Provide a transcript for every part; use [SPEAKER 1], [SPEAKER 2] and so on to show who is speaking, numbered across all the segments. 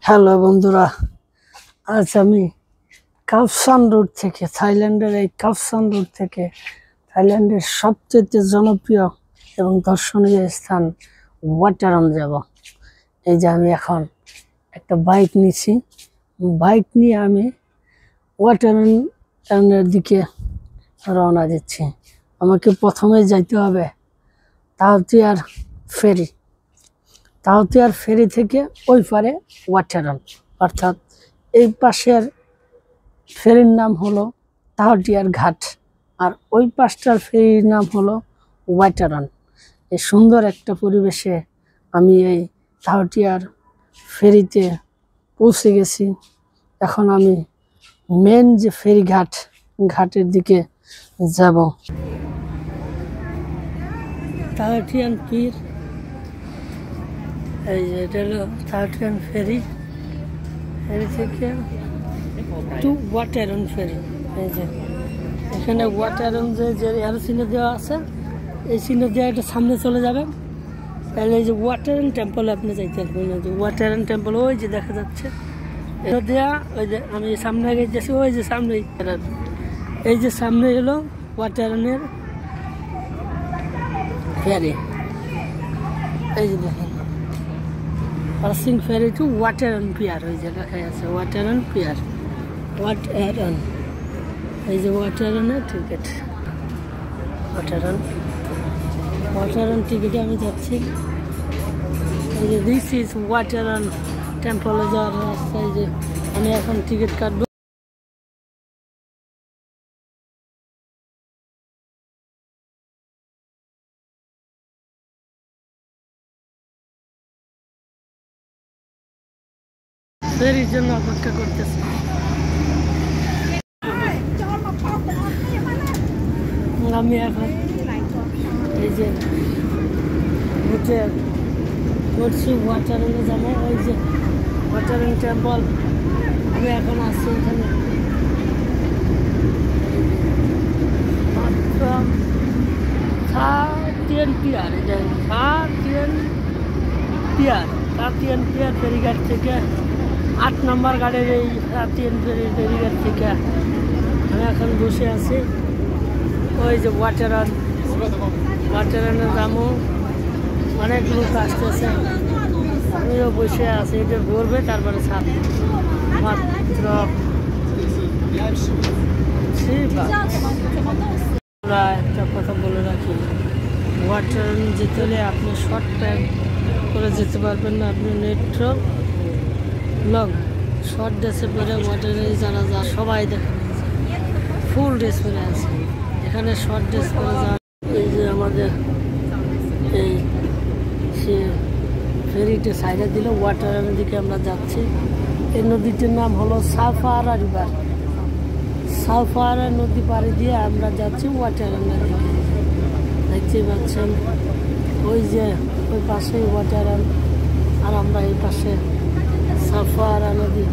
[SPEAKER 1] Hello বন্ধুরা, আজ আমি কাপসান রোড থেকে থাইল্যান্ডের সবচেয়ে জনপ্রিয় এবং দর্শনীয় স্থান ওয়াটারন যাব। এই যে আমি এখন একটা বাইক নিয়েছি, বাইক নিয়ে আমি ওয়াটারনের দিকে রওনা দিচ্ছি। আমাকে প্রথমে যাইতে হবে তাওতিয়ার ফেরি থেকে ওই পারে ওয়াটারন, অর্থাৎ এই পাশের ফেরির নাম হলো তাওতিয়ার ঘাট আর ওই পাশটার ফেরির নাম হলো ওয়াটারন। এই সুন্দর একটা পরিবেশে আমি এই তাওতিয়ার ফেরিতে পৌঁছে গেছি। এখন আমি মেন যে ফেরি ঘাটের দিকে যাব। তাওতিয়ান পির, এই যে এটা হলো তাওতিয়ান ফেরি থেকে টু ওয়াটারন ফেরি। এই যে এখানে ওয়াটারন যে এর চিহ্ন দেওয়া আছে, এই চিহ্ন দেওয়া এটা সামনে চলে যাবে, তাহলে এই যে ওয়াটারন টেম্পল আপনি যাইতে পারবেন। যে ওয়াটারন টেম্পল ওই যে দেখা যাচ্ছে এটা দেওয়া, ওই যে আমি সামনে আগে যাচ্ছি, ওই যে সামনে এই যে সামনে এলো ওয়াটারনের ফেরি। এই যে দেখেন পাসিং ফেরি টু ওয়াটারন পিয়ার, ওই যে দেখা যাচ্ছে ওয়াটারন পিয়ার, ওয়াটারন। এই যে ওয়াটারনের টিকিট, ওয়াটারন টিকিটে আমি যাচ্ছি। এই যে দিস ইজ ওয়াটারন টেম্পলে যাওয়ার রাস্তা। এই যে আমি এখন টিকিট কাটবো। ফেরির জন্য অপেক্ষা করতেছি। আমি এখন এই যে উঠে করছি ওয়াটারনে যাবো। ওই যে ওয়াটারন টেম্পল, আমি এখন আসছি এখানে। মাত্র তাওতিয়ান পিয়ার ফেরিঘাট থেকে 8 নম্বর গাড়ির এই তাওতিয়ান ফেরিঘাট থেকে আমি এখন বসে আছি। ওই যে ওয়াটারনে যাবো, অনেক লোক আসতেছে, আমিও বসে আছি। এটা ঘুরবে তারপরে মাত্র একটা কথা বলে রাখি, ওয়াটারন যেতে হলে আপনি শর্ট প্যান্ট করে যেতে পারবেন না, আপনি নেট্রো লং শর্ট ড্রেসে পরে ওয়াটারনে যারা সবাই দেখেন ফুল ড্রেস পরে আছে। এখানে শর্ট ড্রেস পরে যাওয়া। এই যে আমাদের এই সে ফেরিতে সাইডে দিল, ওয়াটারনের দিকে আমরা যাচ্ছি। এই নদীটির নাম হলো সাফারা রিভার। সাফারা নদী পাড়ি দিয়ে আমরা যাচ্ছি ওয়াটারনের দিকে। দেখতে পাচ্ছেন ওই যে ওই পাশে ওয়াটারন, আর আমরা এই পাশে সাফারা নদী,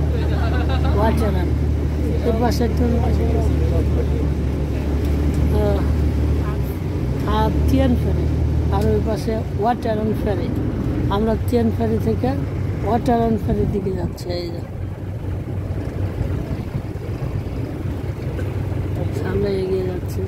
[SPEAKER 1] ওয়াটারন। এই পাশে তাওতিয়ান ফেরি আর ওই পাশে ওয়াটারন ফেরি। আমরা তাওতিয়ান ফেরি থেকে ওয়াটারন ফেরির দিকে যাচ্ছি। এই যে সামনে এগিয়ে যাচ্ছি।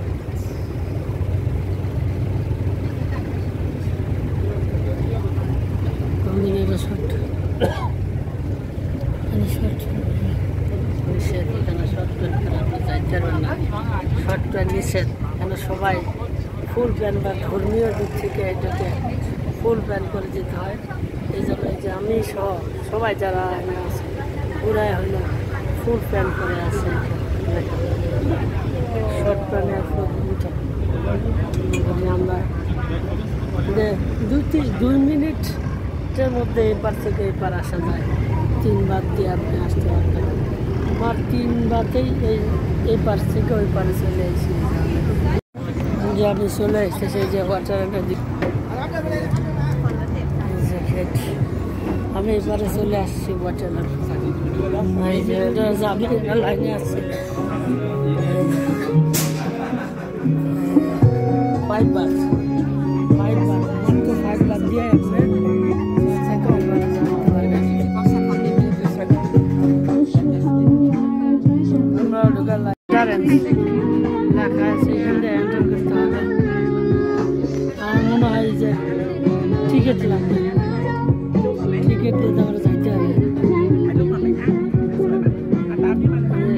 [SPEAKER 1] শর্ট প্যান্ট নিষেধ, কেন সবাই ফুল প্যান্ট বা ধর্মীয় দিক থেকে এটাকে ফুল প্যান্ট করে যেতে হয়। এই জন্য এই যে আমি সবাই যারা আছে পুরাই হইল ফুল প্যান্ট করে আছে। শর্ট প্যান্টে আমরা 2 মিনিটের মধ্যে এপার থেকে এপার আসা যায়। 3 বার দিয়ে আপনি আসতে পারবেন। আমার 3 বাতেই এই পার থেকে ওই পারে চলে এসেছি। যে আমি চলে এসেছি যে ওয়াটারনের দিকে, আমি এবারে চলে আসছি ওয়াটারন। এই যে যাবি লাইনে আসছে 5 বার মাত্র 5 বার দিয়ে এন্ট্রান্স লেখা আছে, এখান থেকে এন্টার করতে হবে। আমার মনে হয় যে টিকিট লাগবে, টিকিট দিয়ে আমরা যাইতে হবে।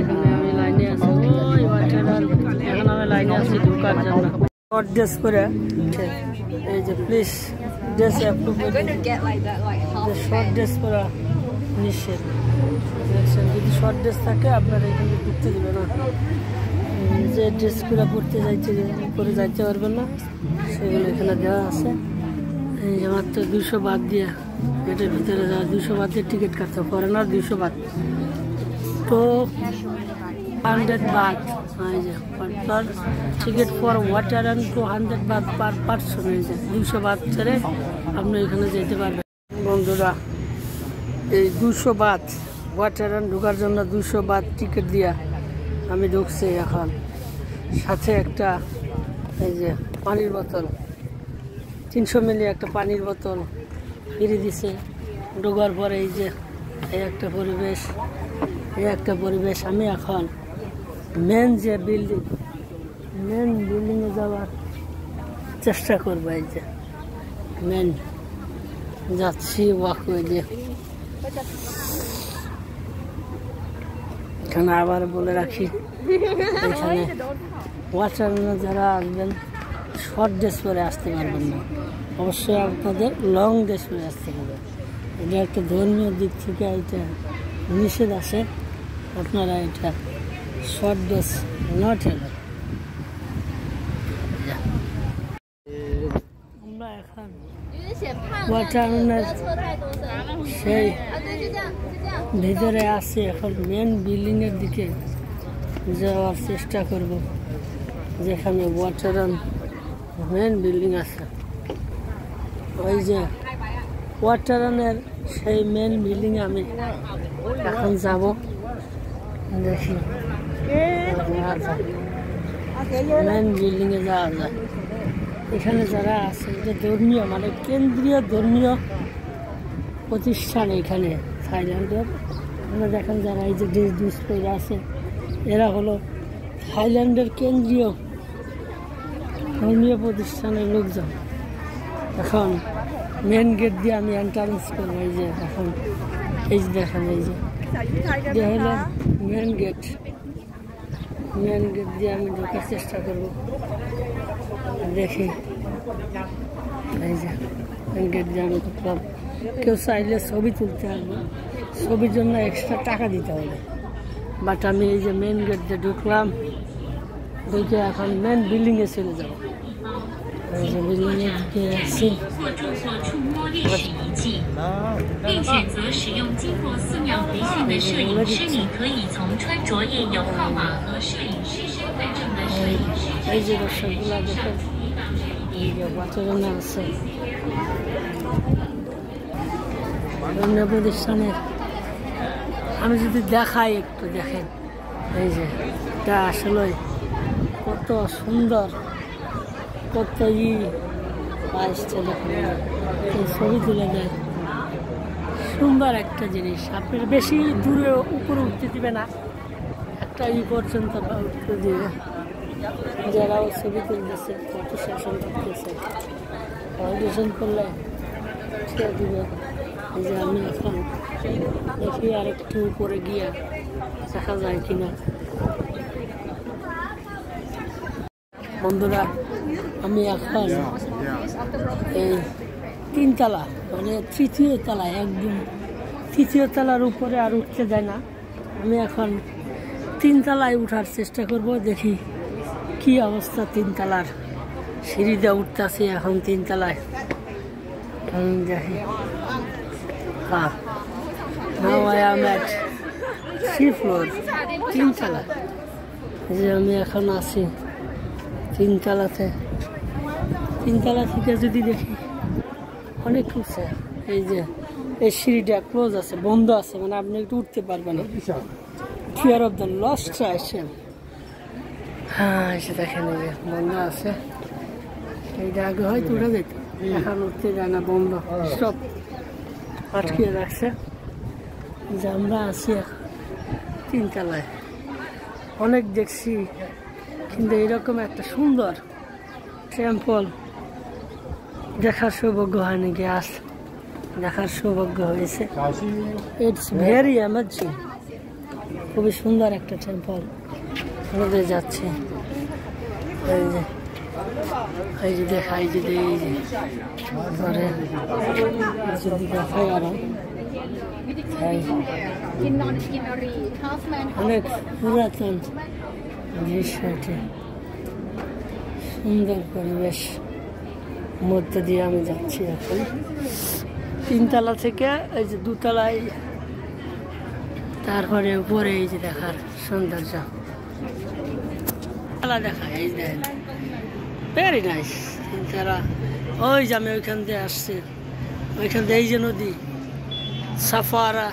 [SPEAKER 1] এখানে আমি লাইনে আছি, ওই ওয়াটার, এখন আমি লাইনে আছি ঢোকার জন্য। শর্ট ড্রেস করে এই যে প্লিজ ড্রেস অ্যাপ্রুভ করে, শর্ট ড্রেস করা নিষেধ। যদি শর্ট ড্রেস থাকে আপনারা এখানে ঢুকতে দেবে না, যে ড্রেসগুলো পরতে যাইতে পরে যাইতে পারবেন না সেগুলো এখানে দেওয়া আছে। এই যে মাত্র 200 বাদ দিয়ে এটার ভিতরে যাওয়া, 200 বাদ দিয়ে টিকিট কাটতে পারে না, 200 বাদ তো 100 বাদ। এই যে টিকিট ফর ওয়াটার অ্যান্ড 200 বাদ পার পার্সন। এই যে 200 বাদ ছেড়ে আপনি এখানে যেতে পারবেন। বন্ধুরা এই 200 বাদ ওয়াটার অ্যান্ড ঢোকার জন্য 200 বাদ টিকিট দিয়া আমি ঢুকছি। এখন সাথে একটা এই যে পানির বোতল, 300 মিলি একটা পানির বোতল ফিরে দিছে। ঢোকার পরে এই যে এই একটা পরিবেশ, এই একটা পরিবেশ। আমি এখন মেন যে বিল্ডিংয়ে যাওয়ার চেষ্টা করবো। এই যে মেন যাচ্ছি ওয়াকওয়ে দিয়ে। এখানে আবার বলে রাখি, এখানে ওয়াটারম্যানে যারা আসবেন শর্ট ড্রেস পরে আসতে পারবেন না, অবশ্যই আপনাদের লং ড্রেস পরে আসতে হবে। এটা একটা ধর্মীয় দিক থেকে এটা নিষেধ আছে, আপনারা এটা শর্ট ড্রেস নট এলাও। আমরা এখন ওয়াটারম্যানের সেই ভিতরে আসি, এখন মেন বিল্ডিংয়ের দিকে যাওয়ার চেষ্টা করব, যেখানে ওয়াটারম্যান মেন বিল্ডিং আছে। ওই যে ওয়াটারম্যানের সেই মেন বিল্ডিংয়ে আমি এখন যাব, দেখি মেন বিল্ডিংয়ে যাওয়া যায়। এখানে যারা আছে এটা ধর্মীয় মানে কেন্দ্রীয় ধর্মীয় প্রতিষ্ঠান এখানে থাইল্যান্ডের। আপনারা দেখেন যারা এই যে ড্রেস পরে আছে এরা হলো থাইল্যান্ডের কেন্দ্রীয় ধর্মীয় প্রতিষ্ঠানের লোকজন। এখন মেন গেট দিয়ে আমি এন্ট্রান্স করবো। এই যে এখন এই যে দেখেন এই যে হলো মেন গেট, মেন গেট দিয়ে আমি ঢোকার চেষ্টা করব। দেখি এই যে মেন গেট দিয়ে আমি ঢুকলাম। কেউ চাইলে ছবি তুলতে আসবে, ছবির জন্য এক্সট্রা টাকা দিতে হবে। বাট আমি এই যে মেন গেট দিয়ে ঢুকলাম, ঢুকে এখন মেন বিল্ডিংয়ে চলে যাব। এই যে বিল্ডিংয়ে ঢুকে আসছি। এই যে দর্শকগুলা দেখেন, এই যে ওয়াটারম্যান আছে ধর্মীয় প্রতিষ্ঠানের। আমি যদি দেখাই একটু দেখেন, এই যে এটা আসলে কত সুন্দর, কত আসছে দেখেন, ছবি তুলে দেয়। সুন্দর একটা জিনিস, আপনার বেশি দূরে উপরে উঠতে দিবে না, একটা পর্যন্ত উঠতে দিবে। যারাও ছবি তুলতেছে, ফটো সেশন করতেছে, ফাউন্ডেশন করলে ছেড়ে দিবে। এই যে আমি এখন দেখি আর একটু উপরে গিয়ে দেখা যায় কিনা। বন্ধুরা আমি এখন এই 3 তলা মানে 3য় তলায়, একদম 3য় তলার উপরে আর উঠতে যায় না। আমি এখন 3 তলায় উঠার চেষ্টা করব, দেখি কি অবস্থা। 3 তলার সিঁড়ি দিয়ে উঠতেছি এখন 3 তলায়। দেখি হ্যাঁ, now I am at 3 floor, 3 তলা। যে আমি এখন আছি 3 তলাতে। 3 তলা থেকে যদি দেখি অনেক উঠছে। এই যে এই সিঁড়িটা ক্লোজ আছে, বন্ধ আছে, মানে আপনি একটু উঠতে পারবেন না। ফিয়ার অফ দ্য লস্ট আসেন। হ্যাঁ এসে দেখেন এই যে বন্ধ আছে। এইটা আগে হয়তো উঠে যেত, এখন উঠতে যায় না, বন্ধ, স্টপ, আটকে রাখছে। যে আমরা আছি এখন 3 তলায়। অনেক দেখছি, কিন্তু এরকম একটা সুন্দর টেম্পল দেখার সৌভাগ্য হয়নি। গ্যাস দেখার সৌভাগ্য হয়েছে। ইটস ভেরি অ্যামেজিং, খুবই সুন্দর একটা টেম্পল। আমাদের যাচ্ছে এই যে দেখাই যদি এই যে ঘরে যদি দেখাই আরো অনেক পুরাতন দৃশ্য, সুন্দর পরিবেশ মধ্য দিয়ে আমি যাচ্ছি এখন। 3 তলা থেকে এই যে 2 তলায়, তারপরে উপরে এই যে দেখার সৌন্দর্য দেখা, এই দেখেন ভেরি নাইস। 3 তলা ওই যে আমি ওইখান দিয়ে আসছি, ওইখান দিয়ে এই যে নদী সাফারা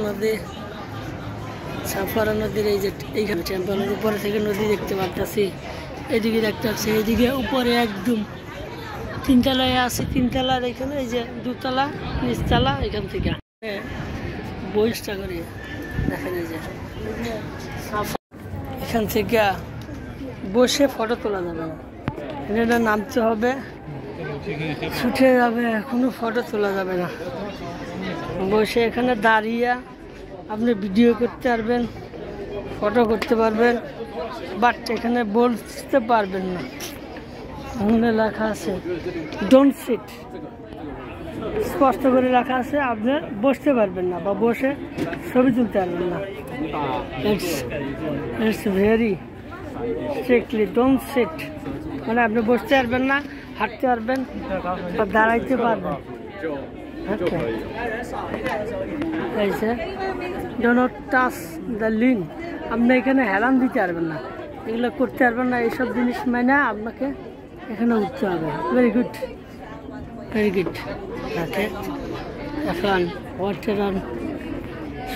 [SPEAKER 1] নদী, সাফারা নদীর এই যে এইখানে টেম্পলের উপরে থেকে নদী দেখতে পাচ্ছি। এদিকে দেখতে পাচ্ছি, এইদিকে উপরে একদম 3 তলায় আছে। 3 তলার এখানে এই যে 2 তলা নিচতলা, এখান থেকে বইসটা করি দেখেন। এই যে এখান থেকে বসে ফটো তোলা যাবে না, এটা নামতে হবে, ছুটে যাবে, কোনো ফটো তোলা যাবে না। বসে এখানে দাঁড়িয়ে আপনি ভিডিও করতে পারবেন, ফটো করতে পারবেন, বাট এখানে বসতে পারবেন না। এখানে লেখা আছে ডোন্ট সিট, স্পষ্ট করে লেখা আছে, আপনি বসতে পারবেন না বা বসে ছবি তুলতে পারবেন না। It's very strictly don't sit, মানে আপনি বসতে পারবেন না, হাঁটতে পারবেন বা দাঁড়াইতে পারবেন। Do not touch the link, আপনি এখানে হেলান দিতে পারবেন না, এগুলো করতে পারবেন না। এইসব জিনিস মানে আপনাকে এখানে উঠতে হবে। Very good, very good. এখন ওয়াটার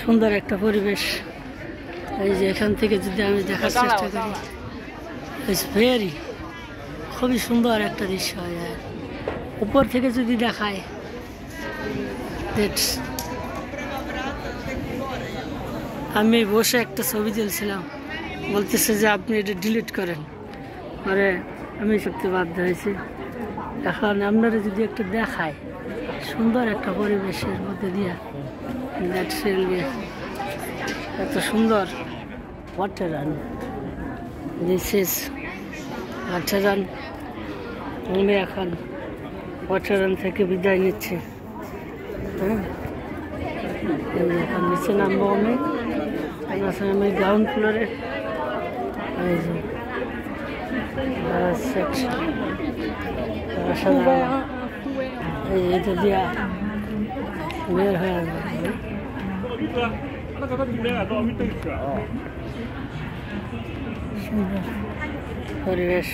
[SPEAKER 1] সুন্দর একটা পরিবেশ। এই যে এখান থেকে যদি আমি দেখার চেষ্টা করি, ইটস ভেরি, খুবই সুন্দর একটা দৃশ্য হয়ে যায়। উপর থেকে যদি দেখায়, আমি বসে একটা ছবি তুলছিলাম, বলতেছে যে আপনি এটা ডিলিট করেন, পরে আমি সত্যি বাধ্য হয়েছি। এখন আপনারা যদি একটা দেখায় সুন্দর একটা পরিবেশের মধ্যে দিয়া, এত সুন্দর water run, this is water run. আমি এখন ওয়াটার রান থেকে বিদায় নিচ্ছি। হ্যাঁ, এখন নিচে নামবো আমি গ্রাউন্ড ফ্লোরে। এটা দিয়া বের হয়ে আসবে সুন্দর পরিবেশ।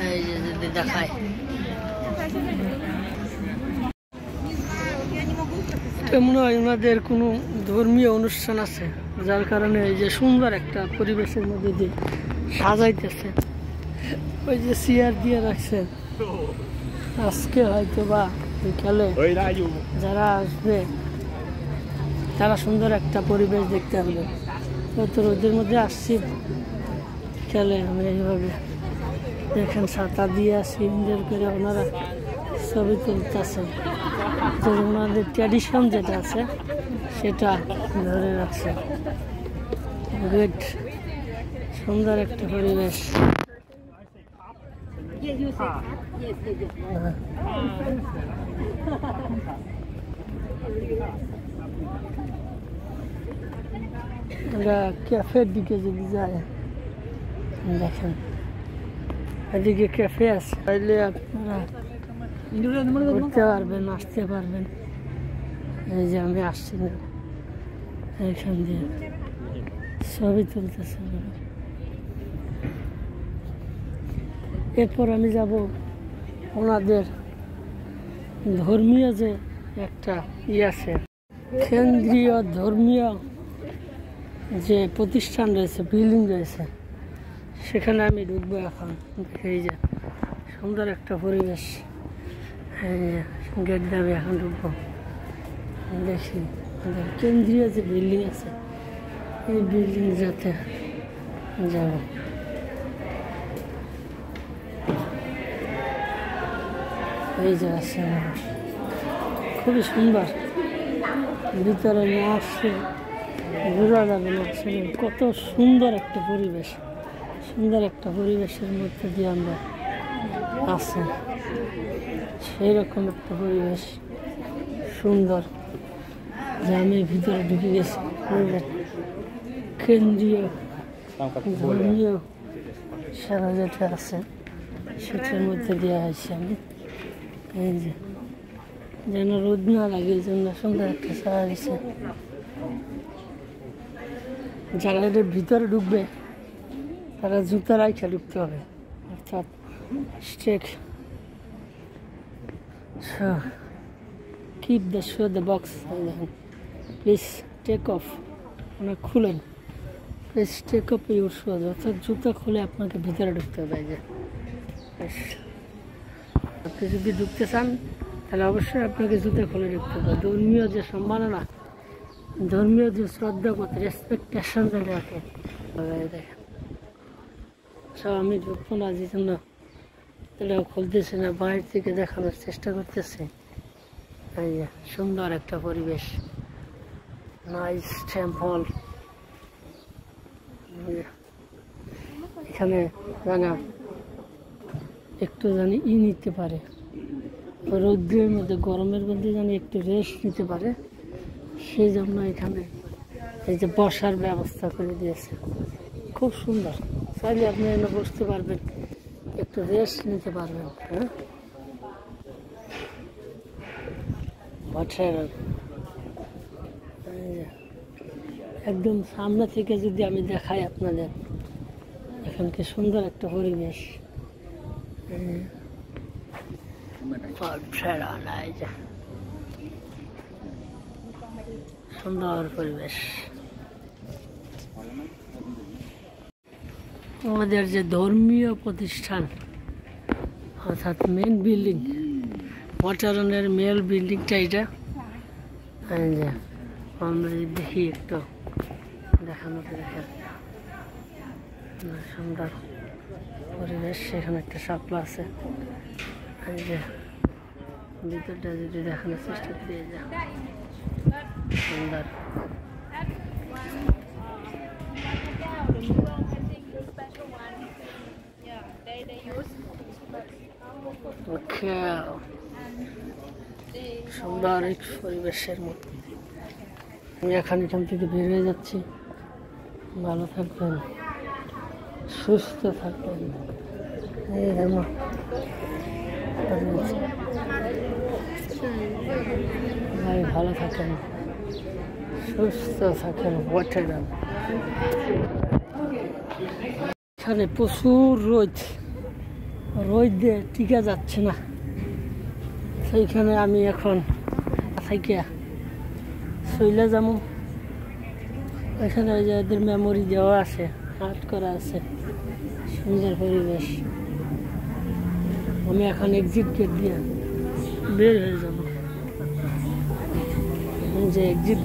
[SPEAKER 1] এই যে যদি দেখায়, মনে হয় ওনাদের কোনো ধর্মীয় অনুষ্ঠান আছে, যার কারণে এই যে সুন্দর একটা পরিবেশের মধ্যে দিয়ে সাজাইতেছে। ওই যে চেয়ার দিয়ে রাখছে, আজকে হয়তো বা বিকালে যারা আসবে তারা সুন্দর একটা পরিবেশ দেখতে পারবে। তো রোদের মধ্যে আসছি বিকালে, আমি এইভাবে দেখেন ছাতা দিয়ে আসি, এনজয় করে ওনারা ছবি তুলতেছে। তো ওনাদের ট্র্যাডিশন যেটা আছে সেটা ধরে রাখছে। গুড, সুন্দর একটা পরিবেশ। আমরা ক্যাফের দিকে যদি যায়, দেখেন এদিকে ক্যাফে আছে, তাইলে আপনারা ঘুরতে পারবেন, আসতে পারবেন। এই যে আমি আসছি না, এইখান দিয়ে ছবি তুলতেছে। এরপর আমি যাব ওনাদের ধর্মীয় যে একটা আছে, কেন্দ্রীয় ধর্মীয় যে প্রতিষ্ঠান রয়েছে, বিল্ডিং রয়েছে, সেখানে আমি ঢুকবো এখন। এই যে সুন্দর একটা পরিবেশ, গেট দিয়ে আমি এখন ঢুকবো। দেখি কেন্দ্রীয় যে বিল্ডিং আছে এই বিল্ডিং যেতে যাব। এই যে আছে খুবই সুন্দর, ভিতরে না আসছে বোঝা যাবে না আসলে কত সুন্দর একটা পরিবেশ। সুন্দর একটা পরিবেশের মধ্যে দিয়ে আমরা আছি, সেই রকম একটা পরিবেশ সুন্দর যে আমি ভিতরে ঢুকে গেছি। কেন্দ্রীয় ধর্মীয় সেবা যেটা আছে সেটার মধ্যে দেওয়া হয়েছে আমি। এই যে যেন রোদ না লাগে এই জন্য সুন্দর একটা ছায়া দিচ্ছে। যারা এদের ভিতরে ঢুকবে তারা জুতা রাইখা ঢুকতে হবে, অর্থাৎ stake keep the shoe the box, please take off, মানে খুলেন, please take off your shoes, অর্থাৎ জুতা খুলে আপনাকে ভিতরে ঢুকতে হবে। যে আপনি যদি ঢুকতে চান তাহলে অবশ্যই আপনাকে জুতা খুলে ঢুকতে হবে। ধর্মীয় যে সম্মাননা, ধর্মীয় যে শ্রদ্ধা করতে রেসপেক্টেশন যেটা আছে দেখেন সব আমি ঢুকবো না, যে জন্য এটাও খুলতেছে না, বাইরে থেকে দেখানোর চেষ্টা করতেছে। এই যে সুন্দর একটা পরিবেশ, নাইস টেম্পল। এখানে জানা একটু জানি নিতে পারে, রৌদ্রের মধ্যে গরমের মধ্যে জানি একটু রেস্ট নিতে পারে, সেই জন্য এখানে এই যে বসার ব্যবস্থা করে দিয়েছে, খুব সুন্দর। চাইলে আপনি এখানে বসতে পারবেন, একটু রেস্ট নিতে পারবেন। হ্যাঁ, একদম সামনে থেকে যদি আমি দেখাই আপনাদের, এখান কি সুন্দর একটা পরিবেশ, সুন্দর পরিবেশ। আমাদের যে ধর্মীয় প্রতিষ্ঠান অর্থাৎ মেন বিল্ডিং, ওয়াটারনের মেল বিল্ডিংটা এটা। এই যে আমরা দেখি একটু দেখানোতে দেখেন সুন্দর পরিবেশ, সেখানে একটা শাপলা আছে। এই যে ভিতরটা যদি দেখানোর চেষ্টা করি, যা সুন্দর। সুন্দর এক পরিবেশের মধ্যে আমি এখান থেকে বের হয়ে যাচ্ছি। ভালো থাকবেন, সুস্থ থাকবেন, ভাই ভালো থাকেন, সুস্থ থাকেন। এখানে প্রচুর রোদ দিয়ে টিকা যাচ্ছে না, সেইখানে আমি এখন থেকে চলে যাবো। এখানে ওই যে এদের মেমোরি দেওয়া আছে, আর্ট করা আছে, সুন্দর পরিবেশ। আমি এখন এক্সিট গেট দিয়ে বের হয়ে যাব। যে এক্সিট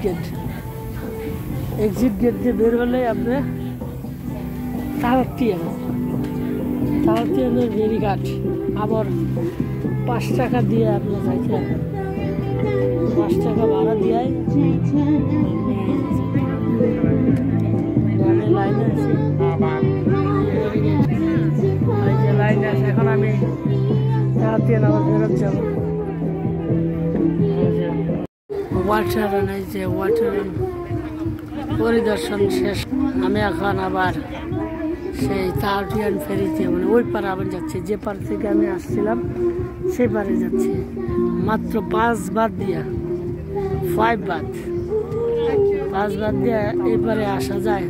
[SPEAKER 1] গেট দিয়ে বের হলে আপনি তাহতিয়ানের বেরিঘাট, আবার 5 টাকা দিয়ে আপনি যাইতে হবে, 5 টাকা ভাড়া দিয়ে লাইনে আছি। লাইনে আছে, এখন আমি তাহতিয়ান আবার ফেরত যাব। ওয়াটারন, এই যে ওয়াটারন পরিদর্শন শেষ। আমি এখন আবার সেই তাহতিয়ান ফেরিতে, মানে ওই পারে আবার যাচ্ছি, যে পার থেকে আমি আসছিলাম সেই পারে যাচ্ছি। মাত্র 5 বাদ দিয়া 5 বাদ দিয়ে এই পারে আসা যায়,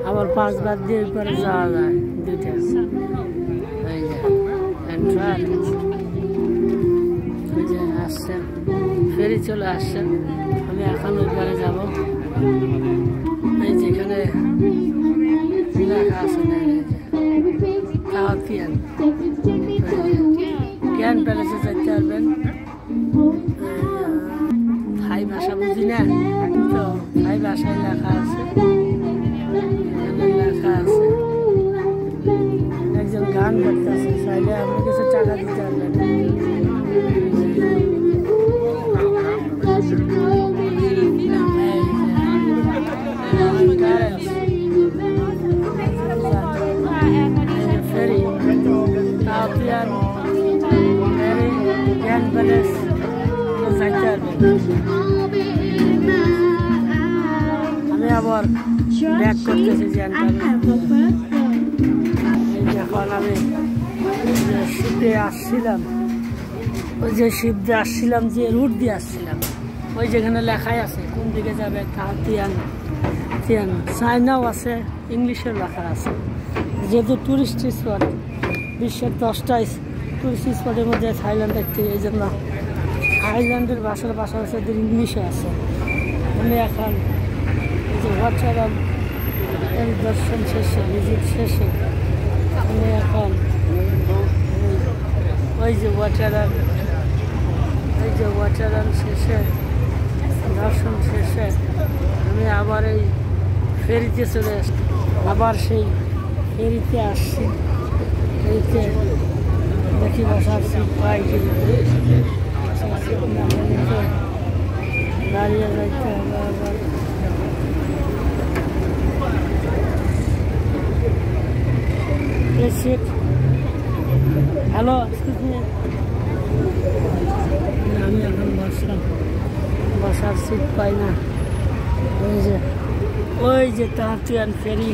[SPEAKER 1] আবার 5 বাদ দিয়ে এই পারে যাওয়া যায়, দুইটা। এই যে আসছে ফেরি, চলে আসছে। আমি এখন ওই পারে যাব। এই যেখানে লেখা আছে তাহতিয়ান, জ্ঞান প্যালেসে যাইতে পারবেন। থাই ভাষা বুঝি না তো, থাই থাই ভাষায় লেখা আছে, লেখা আছে। একজন গান করতেছে, চাইলে আপনি কিছু টাকা দিতে পারবেন। আমি আবার ব্যাক করতেছি যখন আমি শিপে আসছিলাম, ওই যে শিপ দিয়ে আসছিলাম, যে রুট দিয়ে আসছিলাম, ওই যেখানে লেখাই আছে কোন দিকে যাবে, তাহতিয়ান চায়নাও আছে, ইংলিশের লেখা আছে। যেহেতু টুরিস্ট স্পট, বিশ্বের 10টা টুরিস্ট স্পটের মধ্যে থাইল্যান্ড একটি, এই জন্য থাইল্যান্ডের ভাষার পাশাপাশি ওদের ইংলিশে আছে। আমি এখন এই যে ওয়াটারাম এর দর্শন শেষে, ভিজিট শেষে আমি এখন ওই যে ওয়াটারাম শেষে, দর্শন শেষে আমি আবার এই ফেরিতে চলে আসছি। আবার সেই ফেরিতে আসছি, ফেরিতে দেখি বসার সিট পাই কি দাঁড়িয়ে যাইতে হবে আবার। হ্যালো, আমি এখন বসলাম, বসার সিট পাই না। ওই যে তাহতিয়ান ফেরি,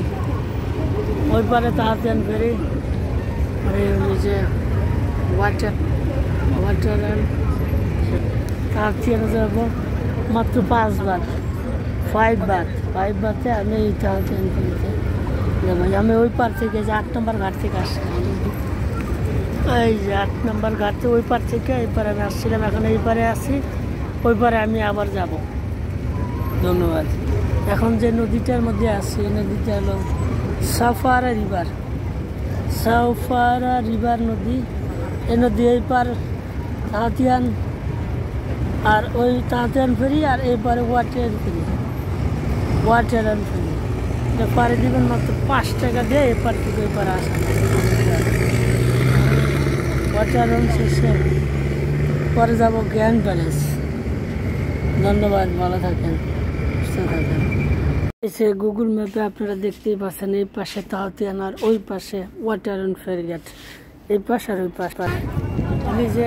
[SPEAKER 1] ওই পারে তাহতিয়ান ফেরি, আর ওই যে ওয়াটারাম তাহতিয়ান যাব মাত্র 5 বারতে আমি এই তাহতিয়ান ফেরিতে যাবো। আমি ওই পার থেকে যে 8 নম্বর ঘাট থেকে আসছিলাম, এই যে 8 নম্বর ঘাটে ওই পার থেকে এই পারে আমি আসছিলাম, এখন এই পারে আসি, ওই পারে আমি আবার যাব। ধন্যবাদ। এখন যে নদীটার মধ্যে আছি, এই নদীটা হলো সাফারা রিভার নদী। এই নদী এই পার তাহতিয়ান, আর ওই তাহতিয়ান ফেরি, আর এই পারে ওয়াটারাম ফেরি। পারে দিবেন মাত্র 5 টাকা দিয়ে এপার থেকে ওই পারে আসা। ওয়াটারাম শেষে পরে যাব গ্র্যান্ড প্যালেস। ধন্যবাদ, ভালো থাকেন, সুস্থ থাকেন। এসে গুগল ম্যাপে আপনারা দেখতেই পাচ্ছেন, এই পাশে তাহতিয়ান আর ওই পাশে ওয়াটারাম ফেরিঘাট, এই পাশ আর ওই পাশ। আমি যে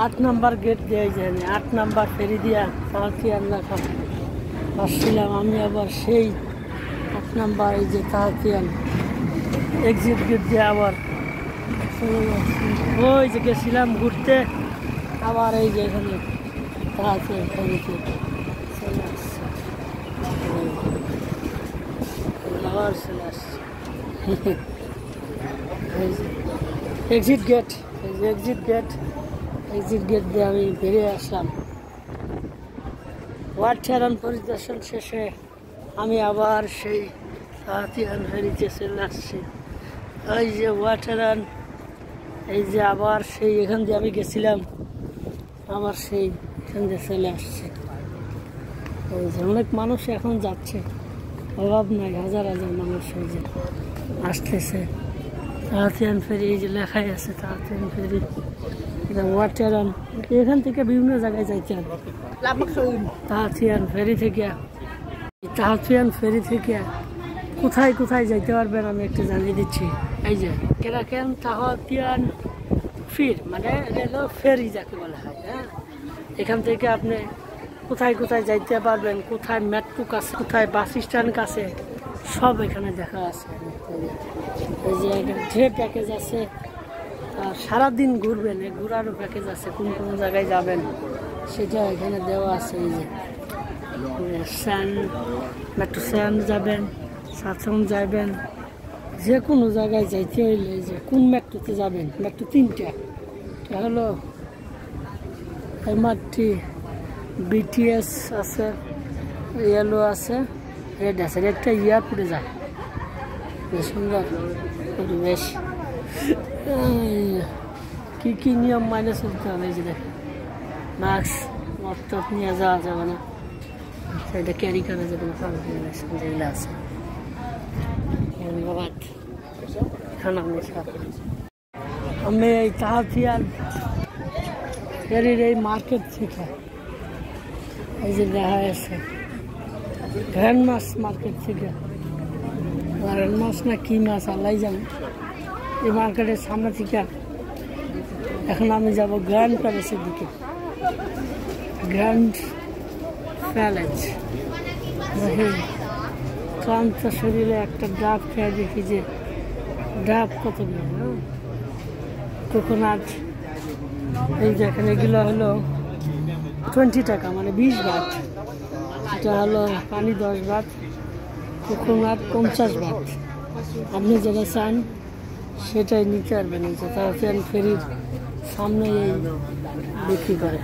[SPEAKER 1] 8 নম্বর গেট দিয়ে যাইনি, 8 নম্বর ফেরি দিয়া তাহতিয়ান লেখা আসছিলাম। আমি আবার সেই 8 নম্বর এই যে তাহতিয়ান এক্সিট গেট দিয়ে আবার ওই যে গেছিলাম ঘুরতে, আবার এই যে এখানে তাহতিয়ান ফেরিতে চলে আসছে, আবার চলে আসছে এক্সিট গেট। এক্সিট গেট দিয়ে আমি বেরিয়ে আসলাম। ওয়াটারাম পরিদর্শন শেষে আমি আবার সেই তাহতিয়ান ফেরিতে চলে আসছি। ওই যে ওয়াটারাম, এই যে আবার সেই এখান দিয়ে আমি গেছিলাম, আবার সেই এখান দিয়ে চলে আসছে। ওই যে অনেক মানুষ এখন যাচ্ছে, অভাব নাই, হাজার মানুষ এই যে আসতেছে। তাহতিয়ান ফেরি, এই যে লেখাই আছে তাহতিয়ান ফেরি, ওয়াটারাম। এখান থেকে বিভিন্ন জায়গায় যাইতে হবে। তাহতিয়ান ফেরি থেকে কোথায় কোথায় যাইতে পারবেন আমি একটু জানিয়ে দিচ্ছি। এই যে কেরাকেন তাহতিয়ান ফির, মানে ফেরি যাকে বলা হয়। হ্যাঁ, এখান থেকে আপনি কোথায় কোথায় যাইতে পারবেন, কোথায় মেট্রো কাছে, কোথায় বাস স্ট্যান্ড কাছে, সব এখানে দেখা আছে। এই যে যে প্যাকেজ আছে, সারাদিন ঘুরবেন, ঘোরারও প্যাকেজ আছে, কোন কোন জায়গায় যাবেন সেটা এখানে দেওয়া আছে। এই যে মেট্রো স্ট্যান্ড যাবেন, সাতসং যাবেন, যে কোনো জায়গায় যাইতে হইলে এই যে কোন মেট্রোতে যাবেন, মেট্রো 3টা, এটা হলো এমআরটি, বিটিএস আছে, ইয়েলো আছে, রেড আছে। রেডটা এয়ারপোর্টে যায়, বেশ সুন্দর পরিবেশ। কি নিয়ম মাইনে চলতে হবে, এই যে দেখেন মাস্ক মত নিয়ে যাওয়া যাবে না। এটা ক্যারি করা যাবে না, যেগুলো আছে। ধন্যবাদ। এখন আমি এই তাহাতিয়ার ফেরির এই মার্কেট থেকে এই যে দেখা যাচ্ছে গ্র্যান্ড মাছ মার্কেট থেকে, গ্র্যান্ড মাছ না কি মাছ আল্লাহ জানে, এই মার্কেটের সামনে থেকে এখন আমি যাব গ্র্যান্ড প্যালেসের দিকে। গ্র্যান্ড প্যালেস দেখি ক্লান্ত শরীরে একটা ডাব খেয়ে দেখি যে ডাব কত কোকোনাট। এই দেখেন এগুলো হলো 20 টাকা, মানে 20 বাট। এটা হলো পানি 10 বাট, কোকোনাট 50 বাট। আপনি যেটা চান সেটাই নিতে পারবেন। এই যে তারা ফেরির সামনে এই বিক্রি করে।